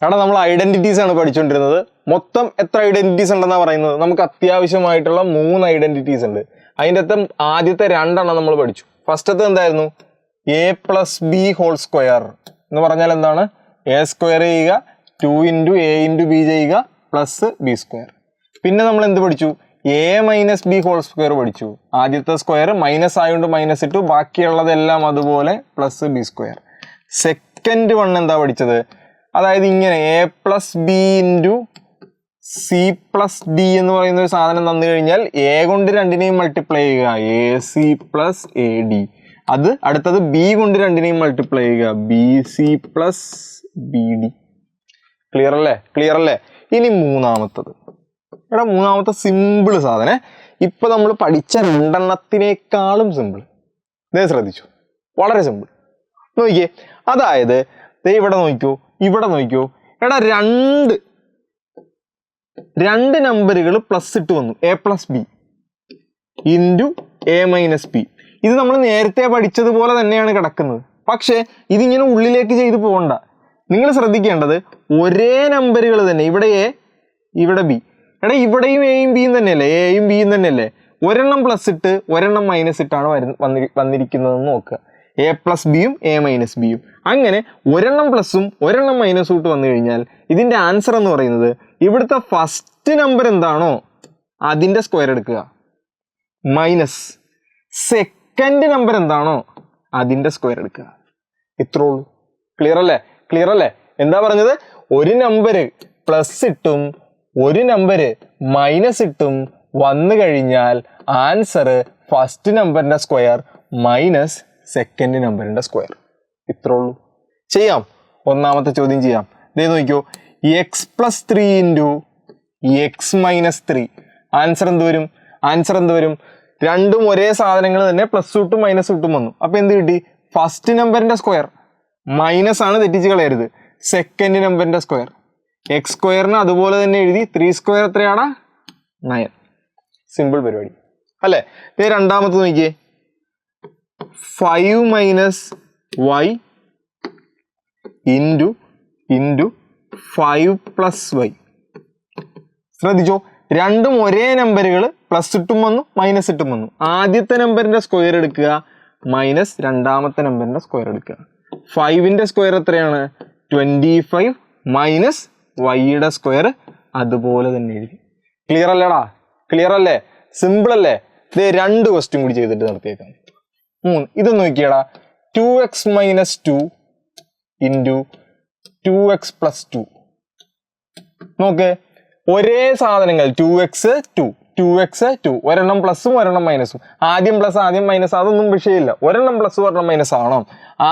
അവിടെ നമ്മൾ ഐഡന്റിറ്റീസ് ആണ് പഠിച്ചുകൊണ്ടിരുന്നത്. മൊത്തം എത്ര ഐഡന്റിറ്റീസ് ഉണ്ടെന്നാണ് പറയുന്നത്? നമുക്ക് അത്യാവശ്യമായിട്ടുള്ള 3 ഐഡന്റിറ്റീസ് ഉണ്ട്. അതിൻ്റെ അകത്ത് ആദ്യത്തെ 2 നമ്മൾ പഠിച്ചു. ഫസ്റ്റത്തെ എന്തായിരുന്നു? A plus B whole square എന്ന് പറഞ്ഞാൽ എന്താണ്? എ സ്ക്വയർ ചെയ്യുക 2 ഇൻറ്റു എ ഇൻറ്റു ബി ചെയ്യുക പ്ലസ് ബി സ്ക്വയർ. പിന്നെ നമ്മൾ എന്ത് പഠിച്ചു? A minus B whole square പഠിച്ചു. ആദ്യത്തെ സ്ക്വയർ മൈനസ് ആയതുകൊണ്ട് മൈനസ് ഇട്ടു, ബാക്കിയുള്ളതെല്ലാം അതുപോലെ plus B square. Second one എന്താ പഠിച്ചത്? അതായത് ഇങ്ങനെ A plus B into C plus D എന്ന് പറയുന്ന ഒരു സാധനം തന്നു കഴിഞ്ഞാൽ എ കൊണ്ട് രണ്ടിനെയും മൾട്ടിപ്ലൈ ചെയ്യുക, A C plus A D. അത് അടുത്തത് ബി കൊണ്ട് രണ്ടിനെയും മൾട്ടിപ്ലൈ ചെയ്യുക, B C plus B D. Clear അല്ലേ? ക്ലിയർ അല്ലേ? ഇനി മൂന്നാമത്തത്, ഇവിടെ മൂന്നാമത്തെ സിമ്പിൾ സാധനം. ഇപ്പൊ നമ്മൾ പഠിച്ച 2 സിമ്പിൾ. ഇതേ ശ്രദ്ധിച്ചു, വളരെ സിമ്പിൾ. നോക്കിയേ, അതായത് ഇവിടെ നോക്കിക്കോ, ഇവിടെ നോക്കിക്കോ. എടാ രണ്ട് നമ്പറുകൾ പ്ലസ് ഇട്ട് വന്നു, A plus B into A minus B. ഇത് നമ്മൾ നേരത്തെ പഠിച്ചതുപോലെ തന്നെയാണ് കിടക്കുന്നത്. പക്ഷേ ഇതിങ്ങനെ ഉള്ളിലേക്ക് ചെയ്ത് പോകണ്ട. നിങ്ങൾ ശ്രദ്ധിക്കേണ്ടത് ഒരേ നമ്പറുകൾ തന്നെ. ഇവിടെ എ, ഇവിടെ ബി. എടാ ഇവിടെയും എയും ബിയും തന്നെയല്ലേ, എയും ബിയും തന്നെയല്ലേ. ഒരെണ്ണം പ്ലസ് ഇട്ട് ഒരെണ്ണം മൈനസ് ഇട്ടാണ് വന്നിരിക്കുന്നതെന്ന് നോക്കുക. എ പ്ലസ് ബിയും എ മൈനസ് ബിയും. അങ്ങനെ ഒരെണ്ണം പ്ലസും ഒരെണ്ണം മൈനസും ഇട്ട് വന്നു കഴിഞ്ഞാൽ ഇതിൻ്റെ ആൻസർ എന്ന് പറയുന്നത് ഇവിടുത്തെ ഫസ്റ്റ് നമ്പർ എന്താണോ അതിൻ്റെ സ്ക്വയർ എടുക്കുക, മൈനസ് സെക്കൻഡ് നമ്പർ എന്താണോ അതിൻ്റെ സ്ക്വയർ എടുക്കുക. ഇത്രേ ഉള്ളൂ. ക്ലിയർ അല്ലേ? ക്ലിയർ അല്ലേ? എന്താ പറഞ്ഞത്? ഒരു നമ്പർ പ്ലസ് ഇട്ടും ഒരു നമ്പർ മൈനസ് ഇട്ടും വന്നു കഴിഞ്ഞാൽ ആൻസർ ഫസ്റ്റ് നമ്പറിൻ്റെ സ്ക്വയർ മൈനസ് സെക്കൻഡ് നമ്പറിൻ്റെ സ്ക്വയർ. ഇത്രേ ഉള്ളൂ. ചെയ്യാം. ഒന്നാമത്തെ ചോദ്യം ചെയ്യാം. ഇതേ നോക്കിയോ, X plus 3 into X minus 3. Answer എന്ത് വരും? ആൻസർ എന്ത് വരും? രണ്ടും ഒരേ സാധനങ്ങൾ തന്നെ, പ്ലസ് ഇട്ടും മൈനസ് ഇട്ടും വന്നു. അപ്പോൾ എന്ത് കിട്ടി? ഫസ്റ്റ് നമ്പറിൻ്റെ സ്ക്വയർ മൈനസ് ആണ്, തെറ്റിച്ച് കളയരുത്. സെക്കൻഡ് നമ്പറിൻ്റെ സ്ക്വയർ. എക്സ് സ്ക്വയറിന് അതുപോലെ തന്നെ എഴുതി. 3 സ്ക്വയർ എത്രയാണ്? 9. സിമ്പിൾ പരിപാടി അല്ലേ? ഇതേ രണ്ടാമത്തെ നോക്കിയേ, 5 minus Y into 5 plus Y. ശ്രദ്ധിച്ചോ, രണ്ടും ഒരേ നമ്പറുകൾ, പ്ലസ് ഇട്ടും വന്നു മൈനസ് ഇട്ടും വന്നു. ആദ്യത്തെ നമ്പറിൻ്റെ സ്ക്വയർ എടുക്കുക, മൈനസ് രണ്ടാമത്തെ നമ്പറിൻ്റെ സ്ക്വയർ എടുക്കുക. 5ൻ്റെ സ്ക്വയർ എത്രയാണ്? 25 മൈനസ് വൈയുടെ സ്ക്വയർ അതുപോലെ തന്നെ എഴുതി. ക്ലിയർ അല്ലേടാ? ക്ലിയർ അല്ലേ? സിമ്പിൾ അല്ലേ? ഇത് 2 ക്വസ്റ്റ്യൻ കൂടി ചെയ്തിട്ട് നടത്തിയേക്കാം. 3. ഇത് നോക്കിയടാ, 2x minus 2 into 2x plus 2. നോക്ക്, ഒരേ സാധനങ്ങൾ 2x 2 ഒരെണ്ണം പ്ലസും ഒരെണ്ണം മൈനസും. ആദ്യം പ്ലസ് ആദ്യം മൈനസ് അതൊന്നും വിഷയമില്ല. ഒരെണ്ണം പ്ലസ് ഒരെണ്ണം മൈനസ് ആണോ?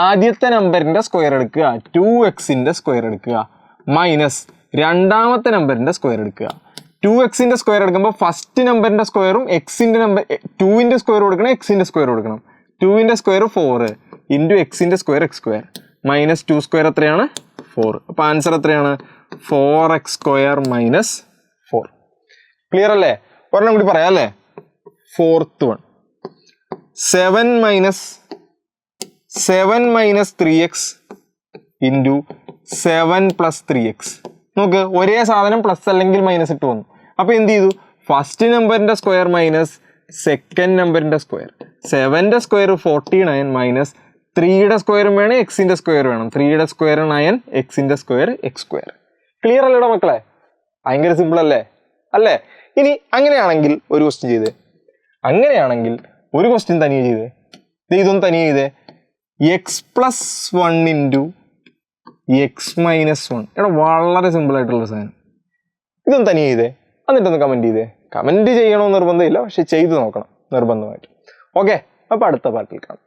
ആദ്യത്തെ നമ്പറിൻ്റെ സ്ക്വയർ എടുക്കുക, 2xൻ്റെ സ്ക്വയർ എടുക്കുക, മൈനസ് രണ്ടാമത്തെ നമ്പറിൻ്റെ സ്ക്വയർ എടുക്കുക. 2xൻ്റെ സ്ക്വയർ എടുക്കുമ്പോൾ ഫസ്റ്റ് നമ്പറിൻ്റെ സ്ക്വയറും എക്സിൻ്റെ നമ്പർ 2ൻ്റെ സ്ക്വയർ കൊടുക്കണം, എക്സിൻ്റെ സ്ക്വയർ കൊടുക്കണം. 2ൻ്റെ സ്ക്വയർ 4 ഇൻറ്റു എക്സിൻ്റെ square X square minus 2 square എത്രയാണ്? 4. അപ്പോൾ ആൻസർ എത്രയാണ്? 4x square minus 4. ക്ലിയർ അല്ലേ? ഒരെണ്ണം കൂടി പറയാം അല്ലേ? 4th one, 7 minus 3x into 7 plus 3x. നോക്ക്, ഒരേ സാധനം പ്ലസ് അല്ലെങ്കിൽ മൈനസ് ഇട്ട് വന്നു. അപ്പോൾ എന്ത് ചെയ്തു? ഫസ്റ്റ് നമ്പറിൻ്റെ സ്ക്വയർ മൈനസ് സെക്കൻഡ് നമ്പറിൻ്റെ സ്ക്വയർ. 7ൻ്റെ സ്ക്വയർ 49 മൈനസ് 3യുടെ സ്ക്വയറും വേണം, എക്സിൻ്റെ സ്ക്വയർ വേണം. 3യുടെ സ്ക്വയർ 9, എക്സിൻ്റെ സ്ക്വയർ എക്സ് സ്ക്വയർ. ക്ലിയർ അല്ലേടാ മക്കളെ? ഭയങ്കര സിമ്പിൾ അല്ലേ? അല്ലേ? ഇനി അങ്ങനെയാണെങ്കിൽ ഒരു ക്വസ്റ്റ്യൻ ചെയ്തേ. അങ്ങനെയാണെങ്കിൽ ഒരു ക്വസ്റ്റ്യൻ തനിയെ ചെയ്തേ. ഇതൊന്നും തനിയെ ചെയ്തേ. X plus 1 into X minus 1. എടാ വളരെ സിമ്പിൾ ആയിട്ടുള്ള സാധനം. ഇതൊന്നും തനിയെ ചെയ്തേ. എന്നിട്ടൊന്ന് കമൻറ്റ് ചെയ്തേ. കമൻറ്റ് ചെയ്യണമെന്ന് നിർബന്ധമില്ല, പക്ഷെ ചെയ്ത് നോക്കണം നിർബന്ധമായിട്ട്. ഓക്കെ, അപ്പോൾ അടുത്ത പാർട്ടിൽ കാണാം.